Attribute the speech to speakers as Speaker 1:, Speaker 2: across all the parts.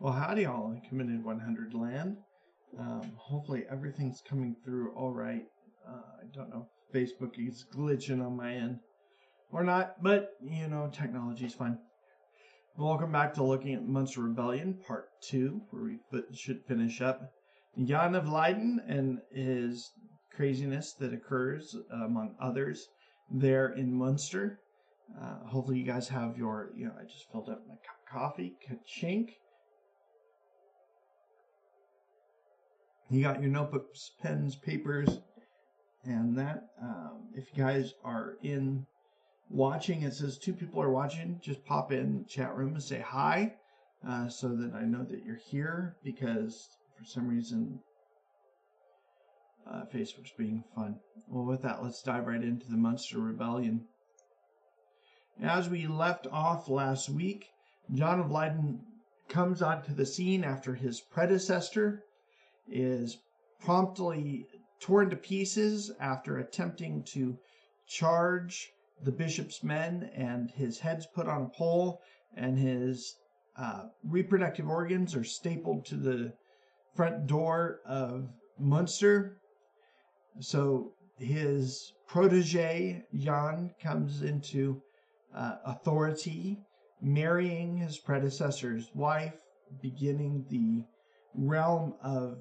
Speaker 1: Well, howdy, all in Committed 100 land. Hopefully everything's coming through all right. I don't know if Facebook is glitching on my end or not, but technology's fine. Welcome back to looking at Munster Rebellion Part 2, where we should finish up Jan of Leiden and his craziness that occurs, among others, there in Munster. Hopefully you guys have your, I just filled up my cup of coffee, ka-chink. You got your notebooks, pens, papers, and that. If you guys are in watching, it says 2 people are watching. Just pop in the chat room and say hi, so that I know that you're here, because for some reason Facebook's being fun. Well, with that, let's dive right into the Munster Rebellion. As we left off last week, John of Leiden comes onto the scene after his predecessor is promptly torn to pieces after attempting to charge the bishop's men, and his head's put on a pole, and his reproductive organs are stapled to the front door of Munster. So his protege, Jan, comes into authority, marrying his predecessor's wife, beginning the realm of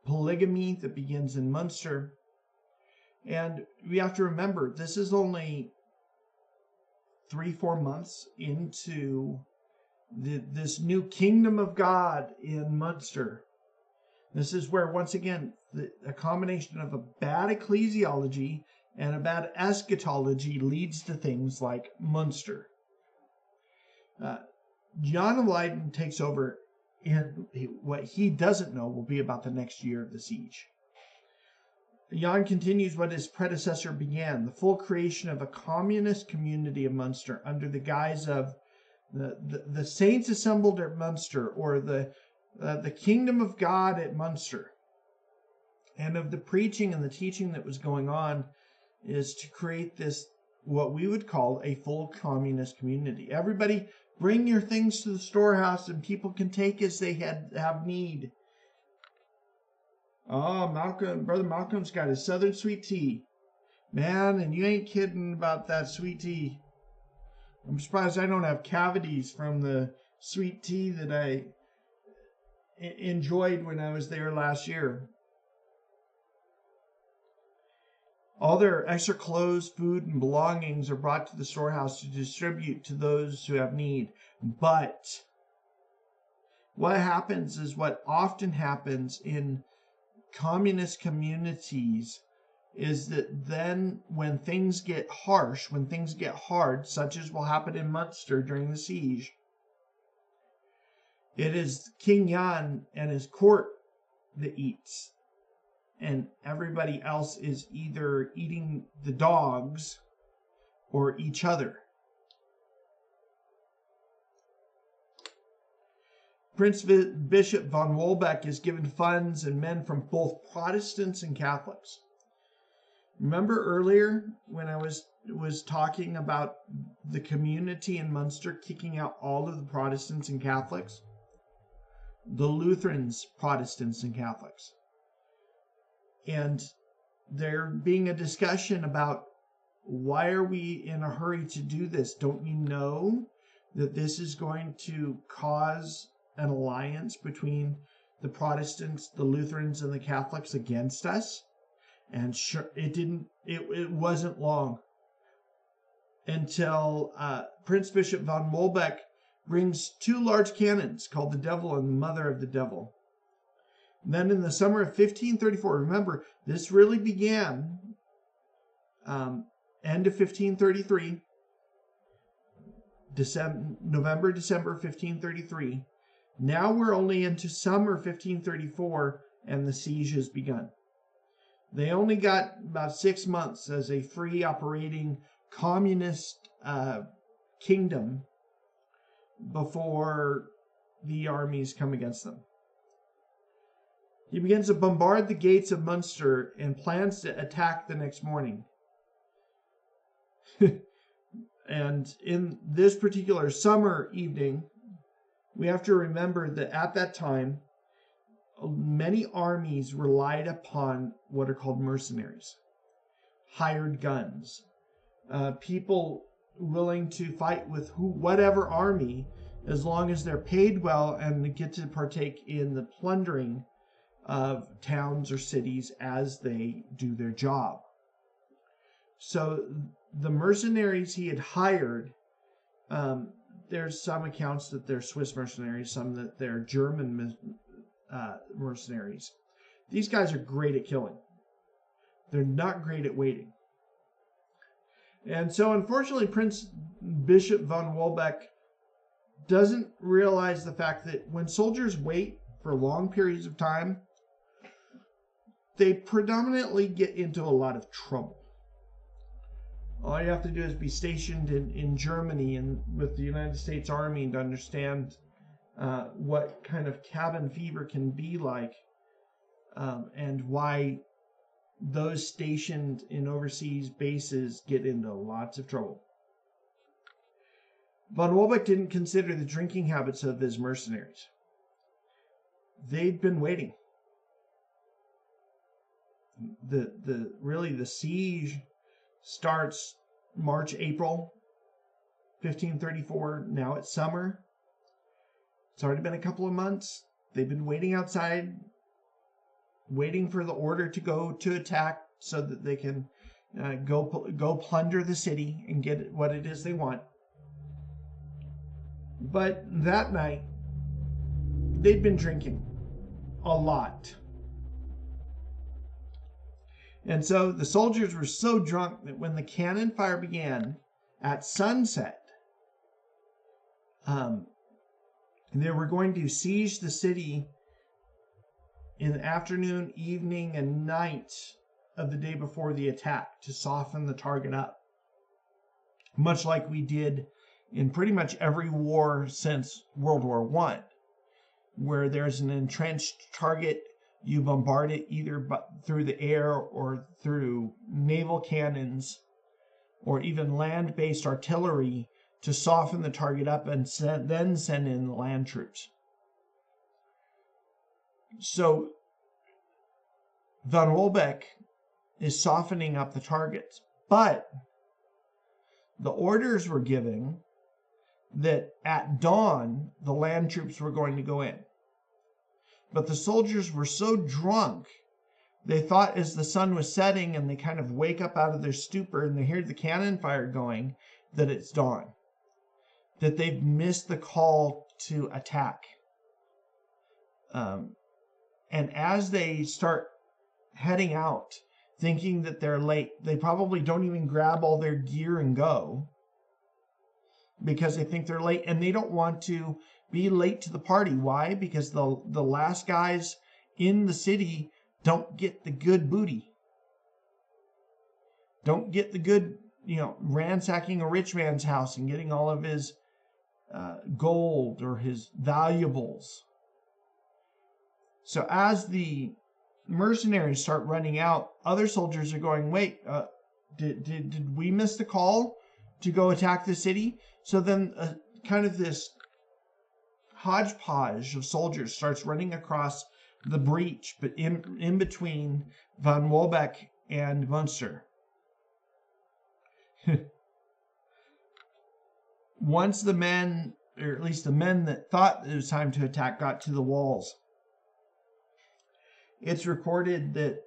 Speaker 1: polygamy that begins in Munster. And we have to remember, this is only 3-4 months into this new kingdom of God in Munster. This is where, once again, a combination of a bad ecclesiology and a bad eschatology leads to things like Munster. John of Leiden takes over, and what he doesn't know will be about the next year of the siege. Jan continues what his predecessor began, the full creation of a communist community of Munster under the guise of the saints assembled at Munster, or the kingdom of God at Munster. And of the preaching and the teaching that was going on is to create this, what we would call a full communist community. Everybody bring your things to the storehouse and people can take as they have need. Oh, Brother Malcolm's got his Southern sweet tea. Man, and you ain't kidding about that sweet tea. I'm surprised I don't have cavities from the sweet tea that I enjoyed when I was there last year. All their extra clothes, food, and belongings are brought to the storehouse to distribute to those who have need. But what happens is what often happens in communist communities is that then when things get harsh, when things get hard, such as will happen in Munster during the siege, it is King Jan and his court that eats. And everybody else is either eating the dogs or each other. Prince Bishop von Wolbeck is given funds and men from both Protestants and Catholics. Remember earlier when I was talking about the community in Munster kicking out all of the Protestants and Catholics? The Lutherans, Protestants, and Catholics. And there being a discussion about, why are we in a hurry to do this? Don't you know that this is going to cause an alliance between the Protestants, the Lutherans, and the Catholics against us? And sure, it wasn't long until Prince Bishop von Wolbeck brings 2 large cannons called the Devil and the Mother of the Devil. Then in the summer of 1534, remember, this really began end of 1533, November, December 1533. Now we're only into summer 1534, and the siege has begun. They only got about 6 months as a free operating communist kingdom before the armies come against them. He begins to bombard the gates of Munster and plans to attack the next morning. And in this particular summer evening, We have to remember that at that time, many armies relied upon what are called mercenaries, hired guns, people willing to fight with whatever army, as long as they're paid well and get to partake in the plundering of towns or cities as they do their job. So the mercenaries he had hired, there's some accounts that they're Swiss mercenaries, some that they're German mercenaries. These guys are great at killing. They're not great at waiting. And so, unfortunately, Prince Bishop von Wolbeck doesn't realize the fact that when soldiers wait for long periods of time, they predominantly get into a lot of trouble. All you have to do is be stationed in Germany and with the United States Army to understand what kind of cabin fever can be like, and why those stationed in overseas bases get into lots of trouble. Von Wolbeck didn't consider the drinking habits of his mercenaries. They'd been waiting. The siege starts March, April 1534. Now it's summer. It's already been a couple of months. They've been waiting outside, waiting for the order to go to attack so that they can go plunder the city and get what it is they want. But that night, they'd been drinking a lot. And so the soldiers were so drunk that when the cannon fire began at sunset, they were going to siege the city in the afternoon, evening, and night of the day before the attack to soften the target up. Much like we did in pretty much every war since World War I, where there's an entrenched target, you bombard it either through the air or through naval cannons or even land-based artillery to soften the target up and then send in the land troops. So von Wolbeck is softening up the targets, but the orders were given that at dawn the land troops were going to go in. But the soldiers were so drunk, they thought as the sun was setting and they kind of wake up out of their stupor and they hear the cannon fire going, that it's dawn, that they've missed the call to attack. And as they start heading out, thinking that they're late, they probably don't even grab all their gear and go because they think they're late, and they don't want to be late to the party. Why? Because the last guys in the city don't get the good booty. Don't get the good, ransacking a rich man's house and getting all of his gold or his valuables. So as the mercenaries start running out, other soldiers are going, wait, did we miss the call to go attack the city? So then kind of this hodgepodge of soldiers starts running across the breach, but in between von Wolbeck and Munster. Once the men, or at least the men that thought it was time to attack, got to the walls, it's recorded that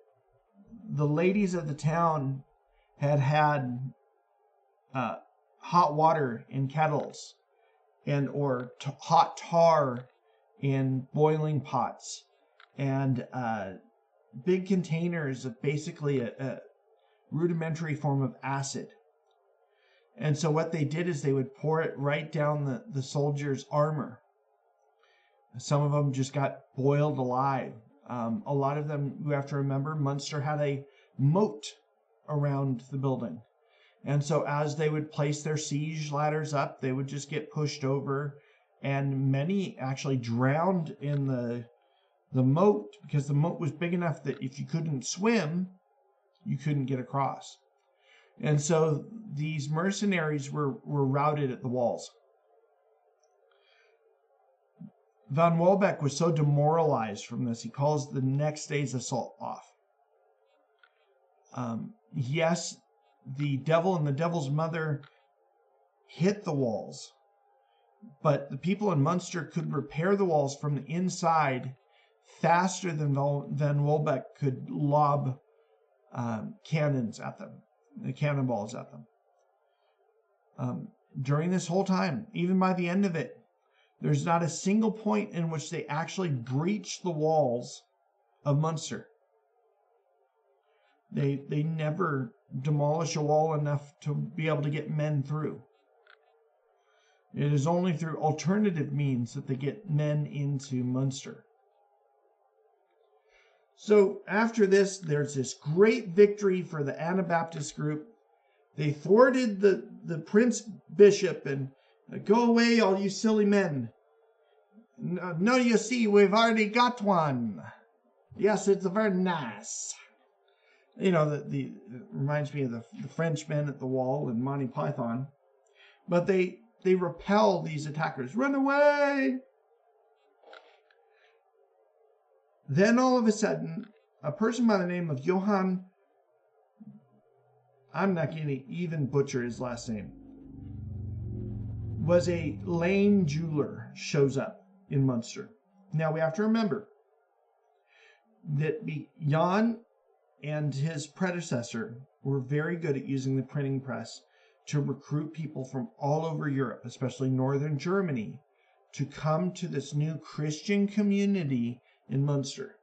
Speaker 1: the ladies of the town had hot water in kettles or hot tar in boiling pots and big containers of basically a rudimentary form of acid. And so what they did is they would pour it right down the soldiers' armor. Some of them just got boiled alive. A lot of them, you have to remember, Munster had a moat around the building. And so as they would place their siege ladders up, they would just get pushed over. And many actually drowned in the moat because the moat was big enough that if you couldn't swim, you couldn't get across. And so these mercenaries were routed at the walls. Von Wolbeck was so demoralized from this, he calls the next day's assault off. Yes, the devil and the devil's mother hit the walls, but the people in Munster could repair the walls from the inside faster than Wolbeck could lob cannons at them, cannonballs at them. During this whole time, even by the end of it, there's not a single point in which they actually breached the walls of Munster. They never demolish a wall enough to be able to get men through. It is only through alternative means that they get men into Munster. So after this, there's this great victory for the Anabaptist group. They thwarted the prince bishop and go away, all you silly men. No, you see, we've already got one. Yes, it's very nice. You know, it reminds me of the Frenchmen at the wall in Monty Python. But they repel these attackers. Run away! Then all of a sudden, a person by the name of Johann, I'm not going to even butcher his last name, was a lame jeweler, shows up in Munster. Now we have to remember that Jan and his predecessor were very good at using the printing press to recruit people from all over Europe, especially northern Germany, to come to this new Christian community in Munster.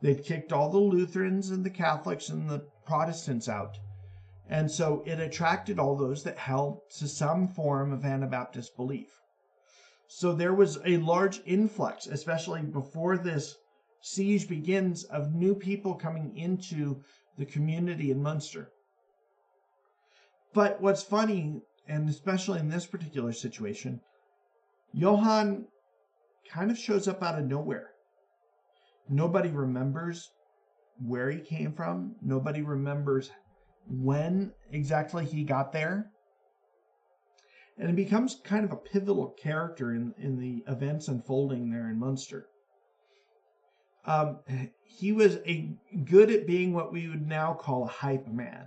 Speaker 1: They'd kicked all the Lutherans and the Catholics and the Protestants out. And so it attracted all those that held to some form of Anabaptist belief. So there was a large influx, especially before this siege begins, of new people coming into the community in Munster. But what's funny, and especially in this particular situation, Johann kind of shows up out of nowhere. Nobody remembers where he came from. Nobody remembers when exactly he got there. And it becomes kind of a pivotal character in the events unfolding there in Munster. He was good at being what we would now call a hype man,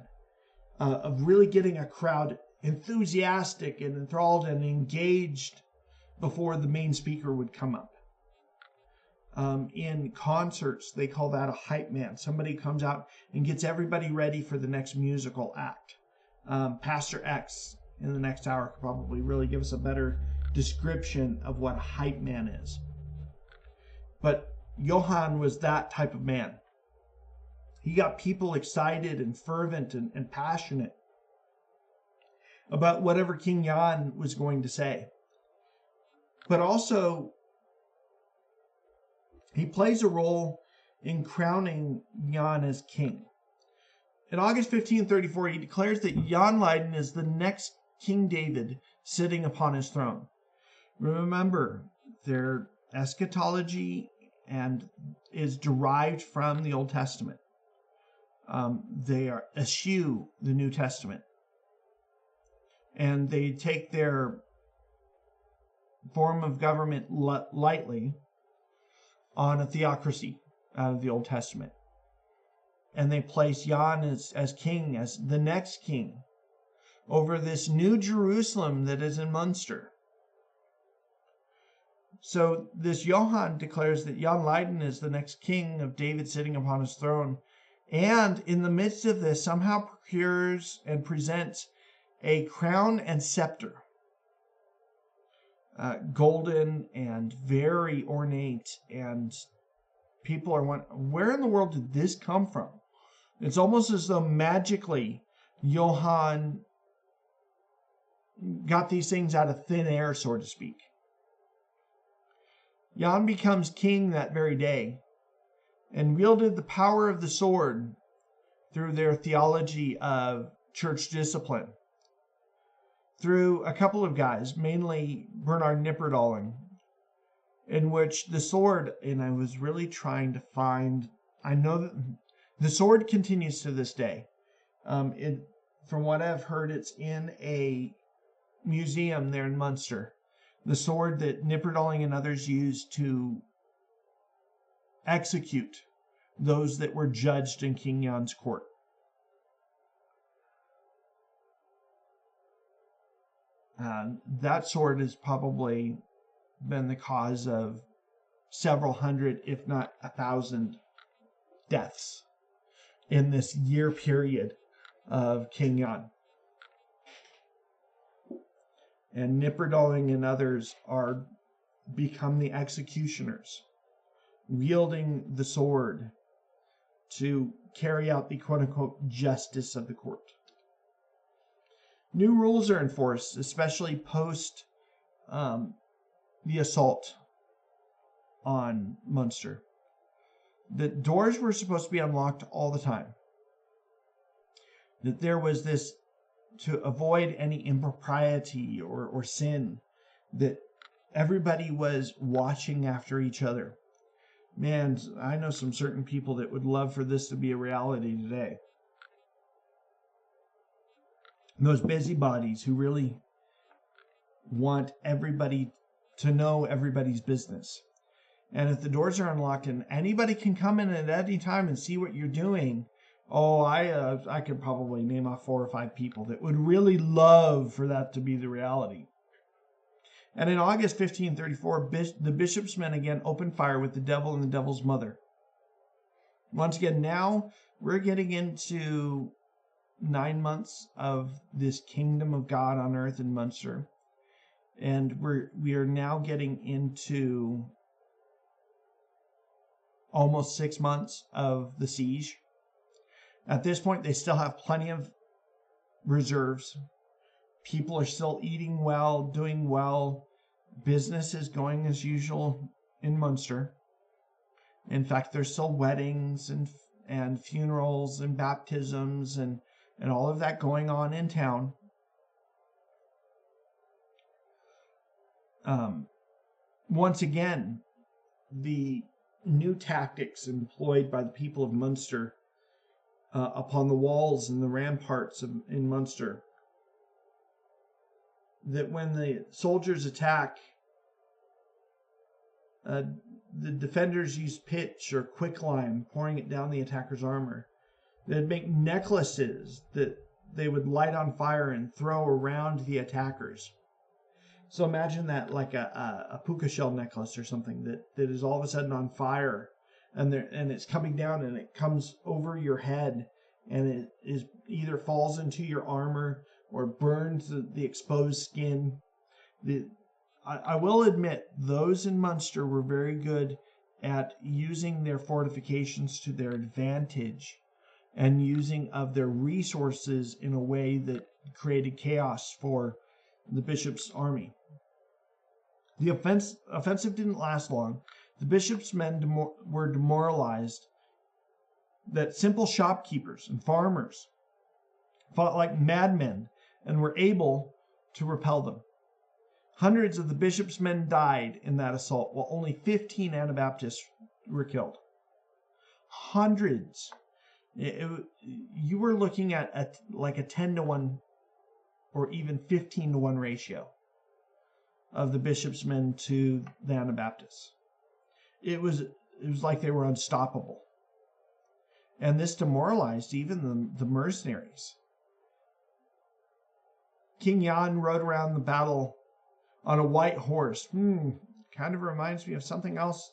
Speaker 1: of really getting a crowd enthusiastic and enthralled and engaged before the main speaker would come up. In concerts, they call that a hype man. Somebody comes out and gets everybody ready for the next musical act. Pastor X in the next hour could probably really give us a better description of what a hype man is. But Johann was that type of man. He got people excited and fervent and passionate about whatever King Jan was going to say. But also, he plays a role in crowning Jan as king. In August 1534, he declares that Jan Leiden is the next King David sitting upon his throne. Remember, their eschatology and is derived from the Old Testament. They eschew the New Testament. And they take their form of government lightly on a theocracy out of the Old Testament. And they place Jan as king, as the next king, over this new Jerusalem that is in Munster. So this Johann declares that Jan Leiden is the next king of David sitting upon his throne. And in the midst of this, somehow procures and presents a crown and scepter. Golden and very ornate. And people are wondering, where in the world did this come from? It's almost as though magically Johann got these things out of thin air, so to speak. Jan becomes king that very day and wielded the power of the sword through their theology of church discipline. Through a couple of guys, mainly Bernard Knipperdolling, in which the sword, and I was really trying to find, I know that the sword continues to this day. From what I've heard, it's in a museum there in Munster. the sword that Nipperdalling and others used to execute those that were judged in King Jan's court. That sword has probably been the cause of several hundred, if not 1,000, deaths in this year period of King Jan. And Nipperdalling and others are become the executioners, wielding the sword to carry out the quote-unquote justice of the court. New rules are enforced, especially post the assault on Munster. The doors were supposed to be unlocked all the time. That there was this, to avoid any impropriety or sin, that everybody was watching after each other. Man, I know some certain people that would love for this to be a reality today. Those busybodies who really want everybody to know everybody's business. And if the doors are unlocked and anybody can come in at any time and see what you're doing, I could probably name off 4 or 5 people that would really love for that to be the reality. And in August 1534, the bishop's men again opened fire with the devil and the devil's mother. Once again, now we're getting into 9 months of this kingdom of God on earth in Munster. And we are now getting into almost 6 months of the siege. At this point, they still have plenty of reserves. People are still eating well, doing well. Business is going as usual in Munster. In fact, there's still weddings and funerals and baptisms and all of that going on in town. Once again, the new tactics employed by the people of Munster upon the walls and the ramparts in Munster, that when the soldiers attack, the defenders use pitch or quicklime, pouring it down the attacker's armor. They'd make necklaces that they would light on fire and throw around the attackers. So imagine that like a puka shell necklace or something that is all of a sudden on fire, and it's coming down and it comes over your head, and it is either falls into your armor or burns the exposed skin. I will admit, those in Munster were very good at using their fortifications to their advantage and using of their resources in a way that created chaos for the bishop's army. The offensive didn't last long. The bishop's men were demoralized that simple shopkeepers and farmers fought like madmen and were able to repel them. Hundreds of the bishop's men died in that assault, while only 15 Anabaptists were killed. Hundreds. You were looking at like a 10-to-1 or even 15-to-1 ratio of the bishop's men to the Anabaptists. It was like they were unstoppable. And this demoralized even the mercenaries. King Jan rode around the battle on a white horse. Kind of reminds me of something else.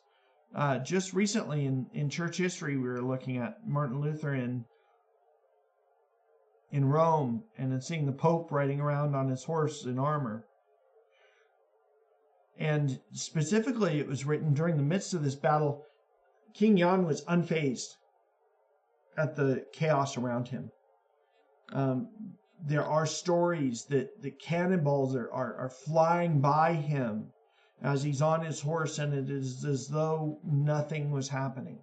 Speaker 1: Just recently in church history, we were looking at Martin Luther in Rome, and then seeing the Pope riding around on his horse in armor. And specifically, it was written during the midst of this battle, King Jan was unfazed at the chaos around him. There are stories that the cannonballs are flying by him as he's on his horse, and it is as though nothing was happening.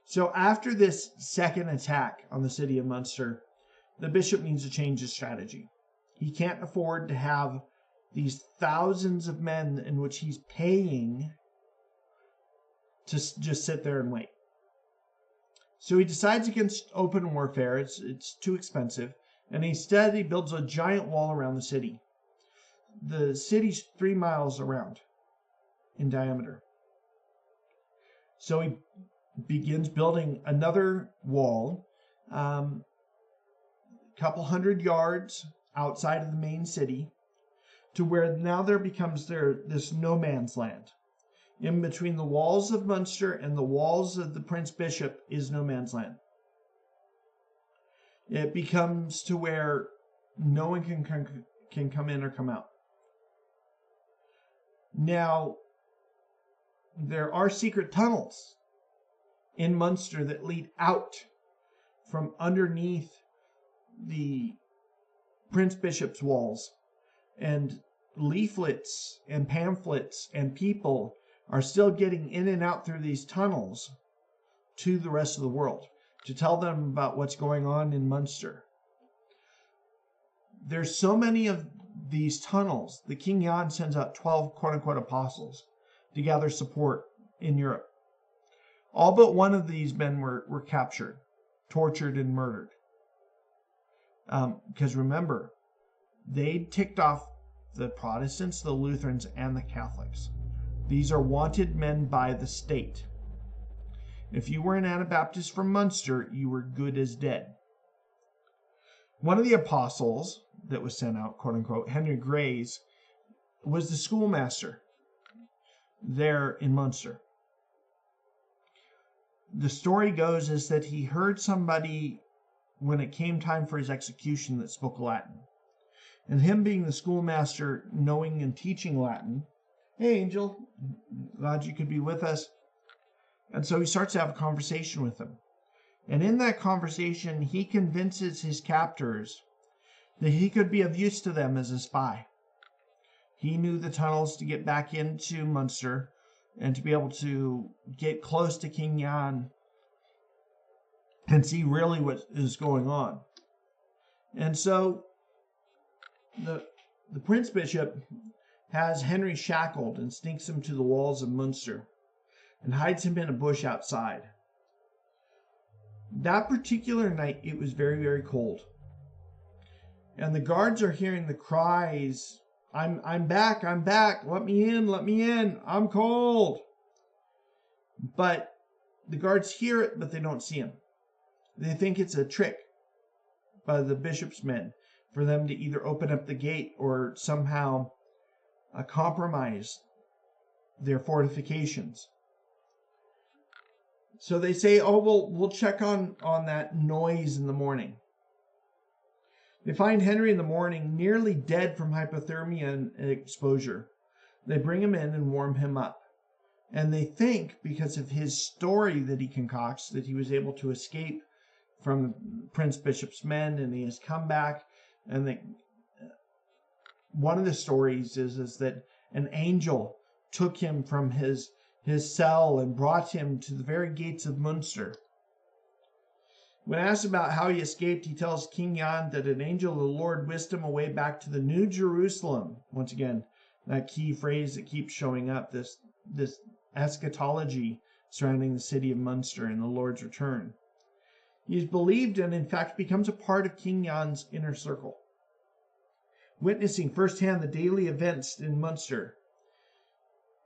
Speaker 1: So after this second attack on the city of Munster, the bishop needs to change his strategy. He can't afford to have these thousands of men in which he's paying to just sit there and wait. So he decides against open warfare. It's too expensive. And instead, he builds a giant wall around the city. The city's 3 miles around in diameter. So he begins building another wall, couple 100 yards outside of the main city, to where now there becomes this no man's land. In between the walls of Munster and the walls of the Prince Bishop is no man's land. It becomes to where no one can come in or come out. Now, there are secret tunnels in Munster that lead out from underneath the Prince Bishop's walls, and leaflets and pamphlets and people are still getting in and out through these tunnels to the rest of the world to tell them about what's going on in Munster. There's so many of these tunnels that King Jan sends out 12 quote-unquote apostles to gather support in Europe. All but one of these men were captured, tortured, and murdered. Because remember, they ticked off the Protestants, the Lutherans, and the Catholics. These are wanted men by the state. If you were an Anabaptist from Munster, you were good as dead. One of the apostles that was sent out, quote unquote, Henry Grays, was the schoolmaster there in Munster. The story goes is that he heard somebody, when it came time for his execution, that spoke Latin. And him being the schoolmaster, knowing and teaching Latin, hey, Angel, glad you could be with us. And so he starts to have a conversation with them. And in that conversation, he convinces his captors that he could be of use to them as a spy. He knew the tunnels to get back into Munster and to be able to get close to King Jan and see really what is going on. And so the Prince Bishop has Henry shackled and sneaks him to the walls of Munster and hides him in a bush outside. That particular night, it was very, very cold. And the guards are hearing the cries, I'm back, let me in, I'm cold. But the guards hear it, but they don't see him. They think it's a trick by the bishop's men for them to either open up the gate or somehow compromise their fortifications. So they say, oh, we'll check on that noise in the morning. They find Henry in the morning, nearly dead from hypothermia and exposure. They bring him in and warm him up. And they think, because of his story that he concocts, that he was able to escape from the Prince Bishop's men, and he has come back. And one of the stories is that an angel took him from his cell and brought him to the very gates of Munster. When asked about how he escaped, he tells King Jan that an angel of the Lord whisked him away back to the New Jerusalem. Once again, that key phrase that keeps showing up, this eschatology surrounding the city of Munster and the Lord's return. He is believed and in fact becomes a part of King Jan's inner circle, witnessing firsthand the daily events in Munster.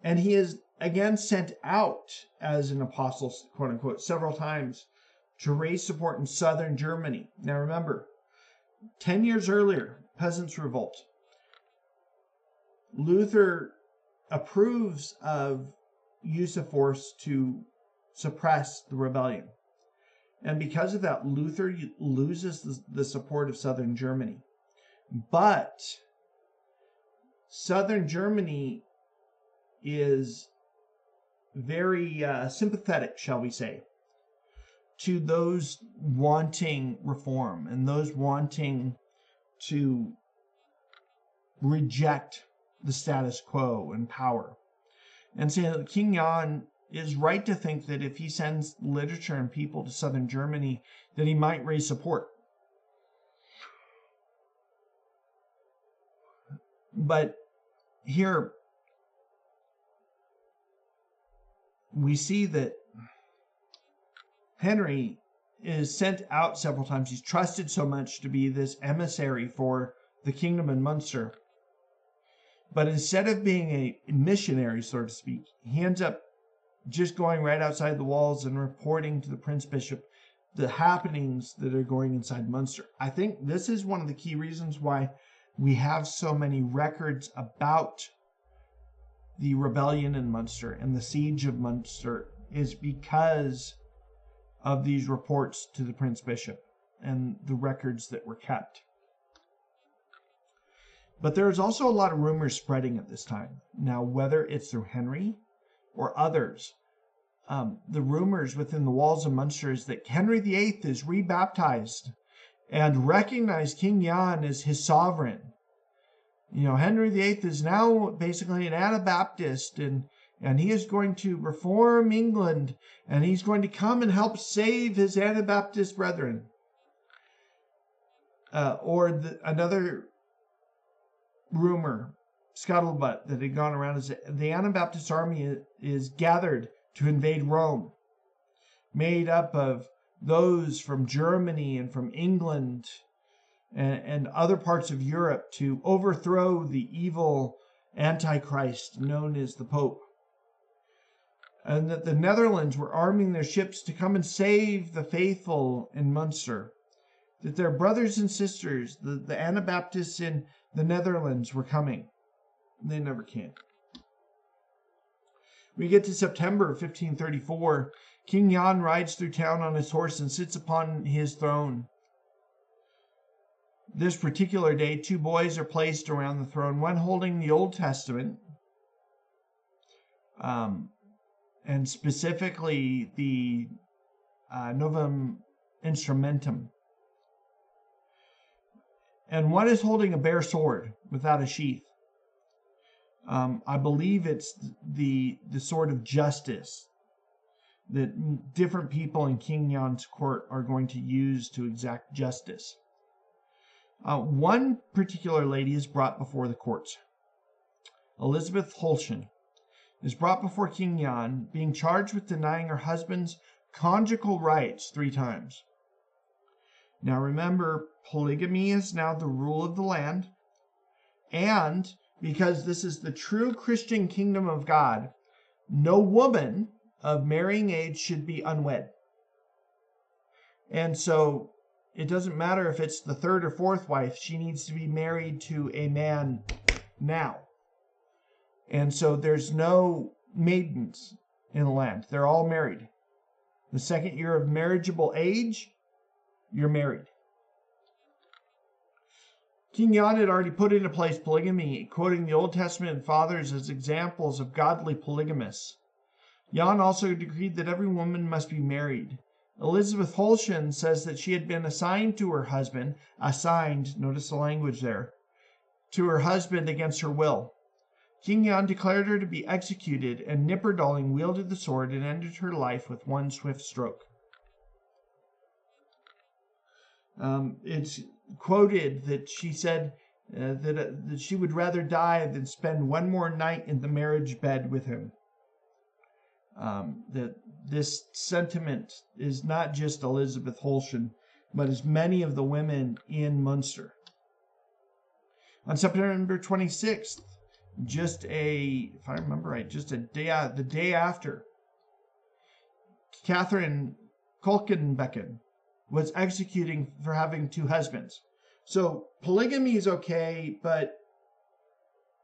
Speaker 1: And he is again sent out as an apostle, quote unquote, several times to raise support in southern Germany. Now remember, 10 years earlier, Peasants' Revolt. Luther approves of use of force to suppress the rebellion. And because of that, Luther loses the support of southern Germany. But southern Germany is very sympathetic, shall we say, to those wanting reform and those wanting to reject the status quo and power. And so King Jan is right to think that if he sends literature and people to southern Germany, that he might raise support. But here we see that Henry is sent out several times. He's trusted so much to be this emissary for the kingdom in Munster. But instead of being a missionary, so to speak, he ends up just going right outside the walls and reporting to the Prince Bishop the happenings that are going inside Munster. I think this is one of the key reasons why we have so many records about the rebellion in Munster and the siege of Munster, is because of these reports to the Prince Bishop and the records that were kept. But there's also a lot of rumors spreading at this time. Now, whether it's through Henry or others, the rumors within the walls of Munster is that Henry VIII is rebaptized and recognized King Jan as his sovereign. Henry VIII is now basically an Anabaptist, and he is going to reform England, and he's going to come and help save his Anabaptist brethren. Another rumor, scuttlebutt, that had gone around is that the Anabaptist army is gathered to invade Rome, made up of those from Germany and from England and other parts of Europe, to overthrow the evil Antichrist known as the Pope. And that the Netherlands were arming their ships to come and save the faithful in Munster. That their brothers and sisters, the Anabaptists in the Netherlands, were coming. They never came. We get to September of 1534. King Jan rides through town on his horse and sits upon his throne. This particular day, two boys are placed around the throne, one holding the Old Testament, and specifically the Novum Instrumentum, and one is holding a bare sword without a sheath. I believe it's the sword of justice that different people in King Jan's court are going to use to exact justice. One particular lady is brought before the courts. Elizabeth Holschen is brought before King Jan, being charged with denying her husband's conjugal rights 3 times. Now remember, polygamy is now the rule of the land, and because this is the true Christian kingdom of God, no woman of marrying age should be unwed. And so it doesn't matter if it's the 3rd or 4th wife, she needs to be married to a man now. And so there's no maidens in the land. They're all married. The 2nd year of marriageable age, you're married. King Jan had already put into place polygamy, quoting the Old Testament fathers as examples of godly polygamists. Jan also decreed that every woman must be married. Elizabeth Holschen says that she had been assigned to her husband, notice the language there, to her husband against her will. King Jan declared her to be executed, and Nipperdalling wielded the sword and ended her life with one swift stroke. It's quoted that she said that she would rather die than spend one more night in the marriage bed with him. That this sentiment is not just Elizabeth Holschen, but as many of the women in Munster. On September 26th, if I remember right, the day after, Catherine Kolkenbecken was executing for having 2 husbands. So polygamy is okay, but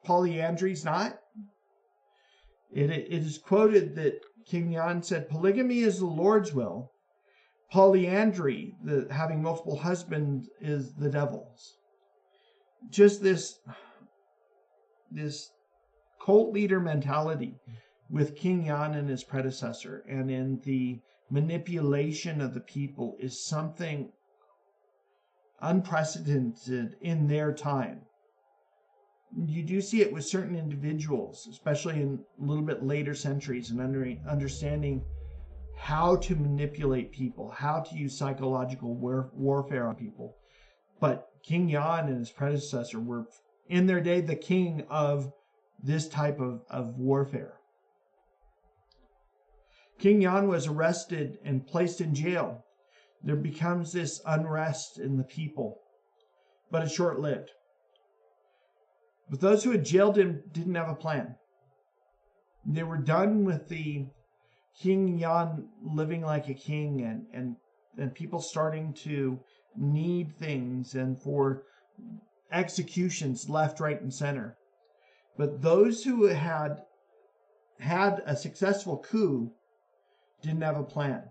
Speaker 1: polyandry's not. It is quoted that King Jan said, polygamy is the Lord's will. Polyandry, having multiple husbands, is the devil's. Just this cult leader mentality with King Jan and his predecessor, and in the manipulation of the people, is something unprecedented in their time. You do see it with certain individuals, especially in a little bit later centuries, and understanding how to manipulate people, how to use psychological warfare on people. But King Jan and his predecessor were, in their day, the king of this type of warfare. King Jan was arrested and placed in jail. there becomes this unrest in the people, but it's short-lived. But those who had jailed him didn't have a plan. They were done with the King Jan living like a king and people starting to need things and for executions left, right, and center. But those who had a successful coup didn't have a plan,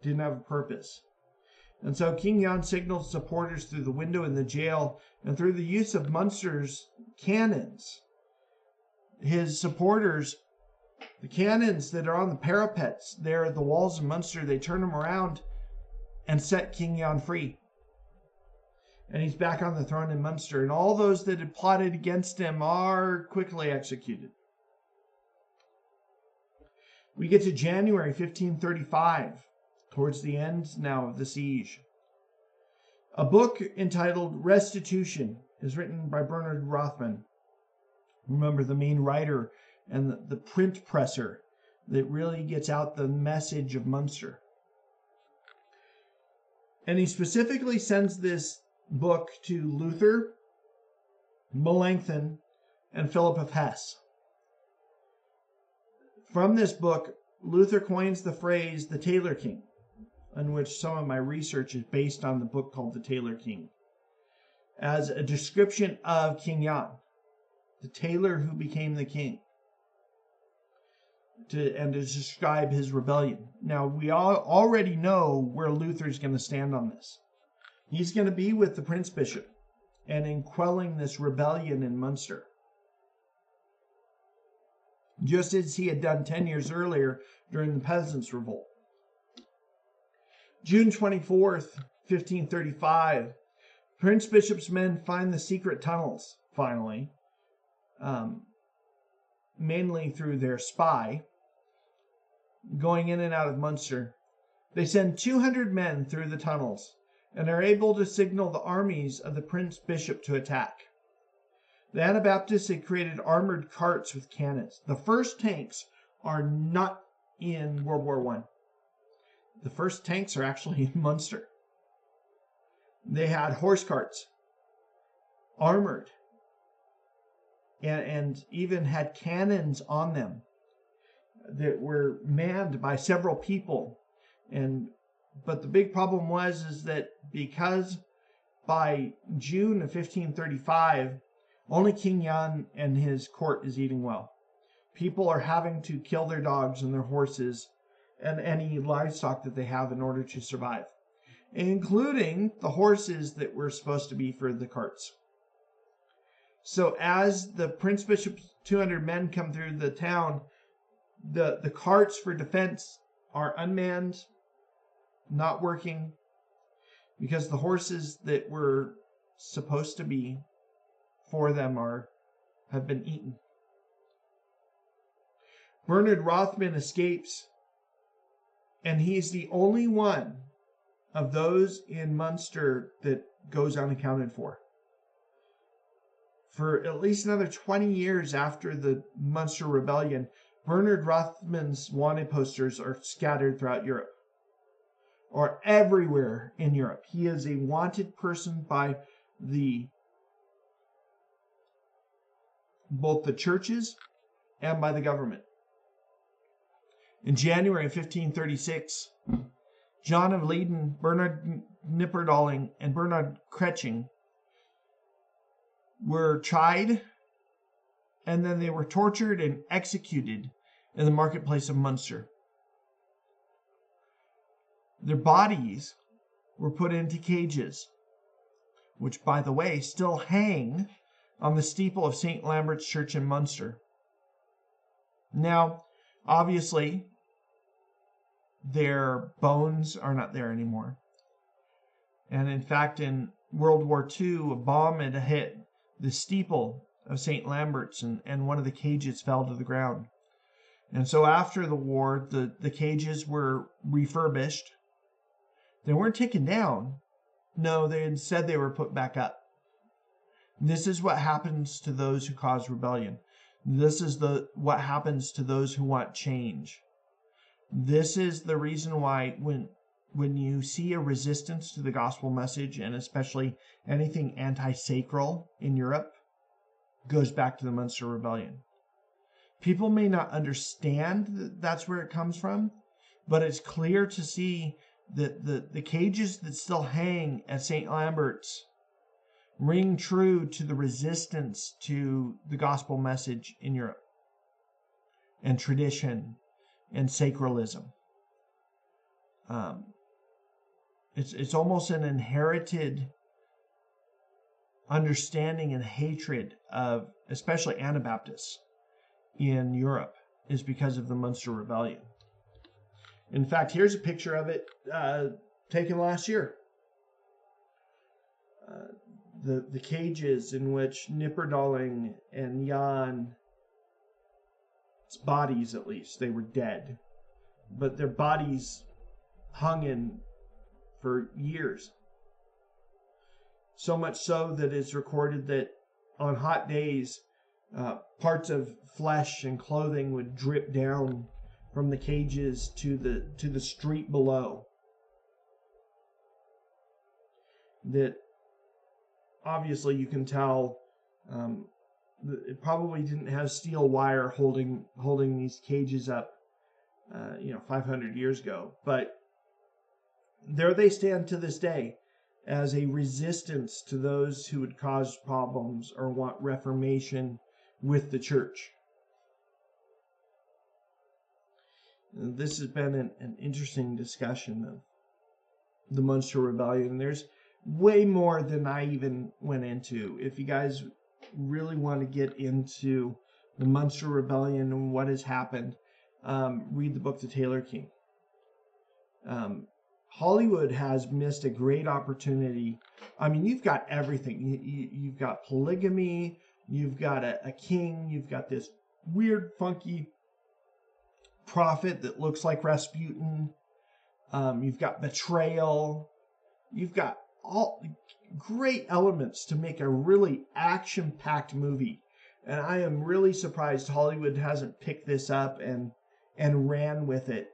Speaker 1: didn't have a purpose. And so King Jan signaled supporters through the window in the jail and through the use of Munster's cannons. His supporters, the cannons that are on the parapets there at the walls of Munster, they turn them around and set King Jan free. And he's back on the throne in Munster. And all those that had plotted against him are quickly executed. We get to January 1535, towards the end now of the siege. A book entitled Restitution is written by Bernard Rothman. Remember, the main writer and the print presser that really gets out the message of Munster. And he specifically sends this book to Luther, Melanchthon, and Philip of Hesse. From this book, Luther coins the phrase the Tailor King, on which some of my research is based on the book called The Tailor King, as a description of King Jan, the tailor who became the king, and to describe his rebellion. Now, we all already know where Luther's going to stand on this. He's going to be with the Prince Bishop and in quelling this rebellion in Munster, just as he had done 10 years earlier during the Peasants' Revolt. June 24th, 1535, Prince Bishop's men find the secret tunnels, finally, mainly through their spy, going in and out of Munster. They send 200 men through the tunnels and are able to signal the armies of the Prince Bishop to attack. The Anabaptists had created armored carts with cannons. The first tanks are not in World War I. The first tanks are actually in Munster. They had horse carts, armored, and even had cannons on them that were manned by several people. But the big problem is that because by June of 1535, only King Jan and his court is eating well. People are having to kill their dogs and their horses and any livestock that they have in order to survive, including the horses that were supposed to be for the carts. So as the Prince Bishop's 200 men come through the town, the carts for defense are unmanned, not working, because the horses that were supposed to be for them have been eaten. Bernard Rothman escapes, and he's the only one of those in Munster that goes unaccounted for. For at least another 20 years after the Munster Rebellion, Bernard Rothman's wanted posters are scattered throughout Europe, or everywhere in Europe. He is a wanted person by both the churches and by the government. In January 1536, John of Leyden, Bernard Knipperdoling, and Bernard Kretsching were tried, and then they were tortured and executed in the marketplace of Munster. Their bodies were put into cages, which, by the way, still hang on the steeple of St. Lambert's Church in Munster. Now, obviously, their bones are not there anymore. And in fact, in World War II, a bomb had hit the steeple of St. Lambert's, and one of the cages fell to the ground. And so after the war, the cages were refurbished. They weren't taken down. No, instead they were put back up. This is what happens to those who cause rebellion. This is what happens to those who want change. This is the reason why when when you see a resistance to the gospel message, and especially anything anti-sacral in Europe, goes back to the Munster Rebellion. People may not understand that that's where it comes from, but it's clear to see that the cages that still hang at St. Lambert's ring true to the resistance to the gospel message in Europe, and tradition and sacralism. It's almost an inherited understanding and hatred of especially Anabaptists in Europe is because of the Munster Rebellion. In fact, here's a picture of it taken last year. The cages in which Nipperdalling and Jan's bodies, at least, they were dead, but their bodies hung in for years. So much so that it's recorded that on hot days, parts of flesh and clothing would drip down from the cages to the street below. That obviously you can tell it probably didn't have steel wire holding these cages up 500 years ago, but there they stand to this day as a resistance to those who would cause problems or want reformation with the church. This has been an interesting discussion of the Munster Rebellion. There's way more than I even went into. If you guys really want to get into the Munster Rebellion and what has happened, read the book The Tailor King. Hollywood has missed a great opportunity. I mean, you've got everything. You've got polygamy, you've got a king, you've got this weird, funky prophet that looks like Rasputin. You've got betrayal. You've got all great elements to make a really action-packed movie. And I am really surprised Hollywood hasn't picked this up and ran with it,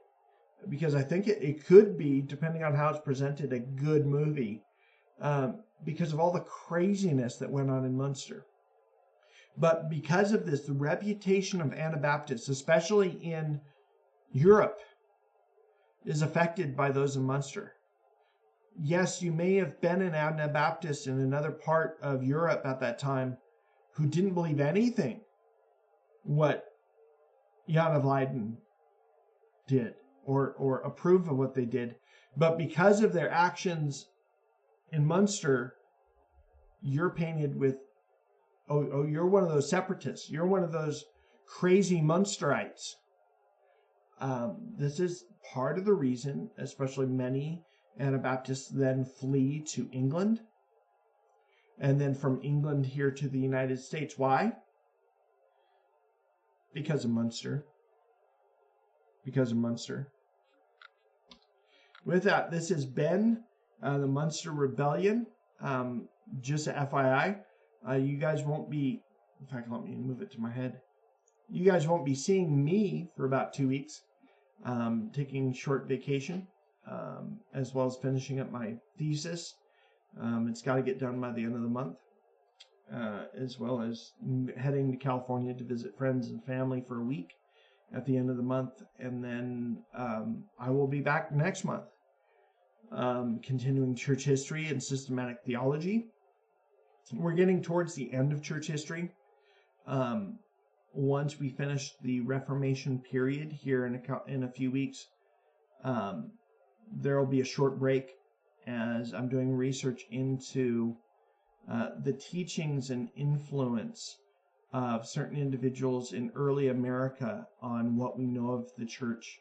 Speaker 1: because I think it could be, depending on how it's presented, a good movie because of all the craziness that went on in Munster. But because of this, the reputation of Anabaptists, especially in Europe, is affected by those in Munster. Yes, you may have been an Anabaptist in another part of Europe at that time who didn't believe anything what Jan of Leiden did or approve of what they did. But because of their actions in Munster, you're painted with, you're one of those separatists. You're one of those crazy Munsterites. This is part of the reason, especially many Anabaptists then flee to England, and then from England here to the United States. Why? Because of Munster. Because of Munster. With that, this has been the Munster Rebellion. Just a FYI, you guys won't be, in fact, let me move it to my head. You guys won't be seeing me for about 2 weeks, taking short vacation, as well as finishing up my thesis. It's got to get done by the end of the month, as well as heading to California to visit friends and family for a week at the end of the month. And then I will be back next month, continuing church history and systematic theology. We're getting towards the end of church history. Once we finish the Reformation period here in a few weeks, there will be a short break as I'm doing research into the teachings and influence of certain individuals in early America on what we know of the church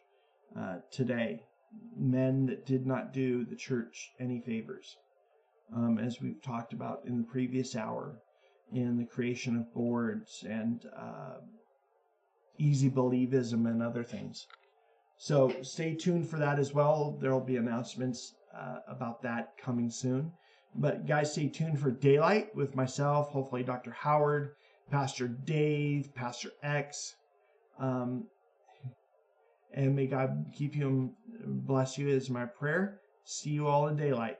Speaker 1: today. Men that did not do the church any favors, as we've talked about in the previous hour, in the creation of boards and easy believism and other things. So stay tuned for that as well. There will be announcements about that coming soon. But guys, stay tuned for Daylight with myself, hopefully Dr. Howard, Pastor Dave, Pastor X. And may God keep you and bless you is my prayer. See you all in daylight.